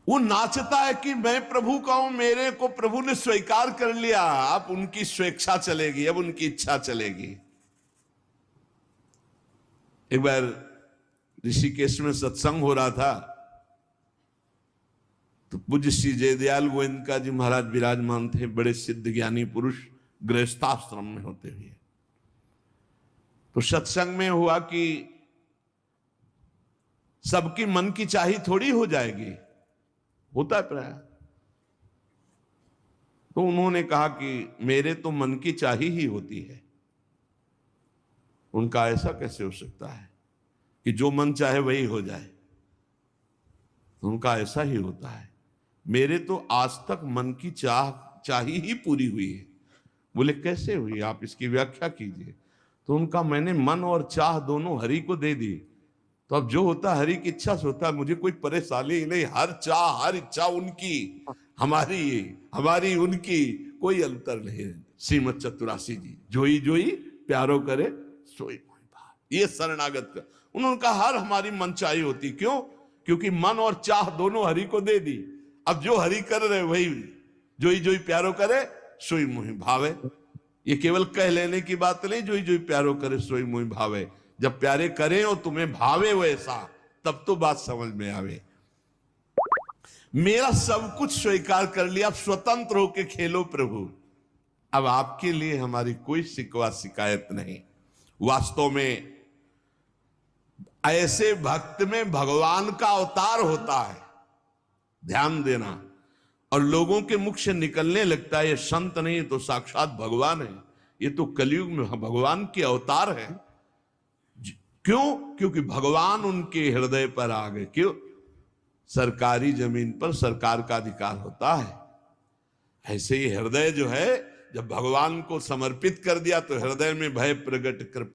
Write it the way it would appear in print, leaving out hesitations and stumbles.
वो नाचता है कि मैं प्रभु का हूं, मेरे को प्रभु ने स्वीकार कर लिया, अब उनकी स्वेच्छा चलेगी, अब उनकी इच्छा चलेगी। एक बार ऋषिकेश में सत्संग हो रहा था, तो पूज्य श्री जयदयाल गोविंद जी महाराज विराजमान थे, बड़े सिद्ध ज्ञानी पुरुष, गृहस्थाश्रम में होते हुए। तो सत्संग में हुआ कि सबकी मन की चाही थोड़ी हो जाएगी, होता है प्राय। तो उन्होंने कहा कि मेरे तो मन की चाही ही होती है। उनका ऐसा कैसे हो सकता है कि जो मन चाहे वही हो जाए? उनका ऐसा ही होता है, मेरे तो आज तक मन की चाही ही पूरी हुई है। बोले कैसे हुई, आप इसकी व्याख्या कीजिए। तो उनका मैंने मन और चाह दोनों हरि को दे दी, तो अब जो होता हरि की इच्छा से होता, मुझे कोई परेशानी ही नहीं। हर चाह हर इच्छा उनकी, हमारी उनकी, कोई अंतर नहीं। श्रीमद चतुरासी जी, जोई जोई प्यारो करे सोई मोहि भाव, ये शरणागत का। उन्होंने कहा हर हमारी मनचाही होती, क्यों? क्योंकि मन और चाह दोनों हरि को दे दी। अब जो हरि कर रहे वही, जोई जोई प्यारो करे सोई मोहि भावे। ये केवल कह लेने की बात नहीं, जोई जोई प्यारो करे सोई मोहि भावे। जब प्यारे करें और तुम्हें भावे वैसा, तब तो बात समझ में आवे। मेरा सब कुछ स्वीकार कर लिया, अब स्वतंत्र होके खेलो प्रभु। अब आपके लिए हमारी कोई शिकवा शिकायत नहीं। वास्तव में ऐसे भक्त में भगवान का अवतार होता है, ध्यान देना। और लोगों के मुख से निकलने लगता है ये संत नहीं तो साक्षात भगवान है, ये तो कलयुग में भगवान के अवतार है। क्यों? क्योंकि भगवान उनके हृदय पर आ गए। क्यों? सरकारी जमीन पर सरकार का अधिकार होता है। ऐसे ही हृदय जो है, जब भगवान को समर्पित कर दिया तो हृदय में भय प्रकट कर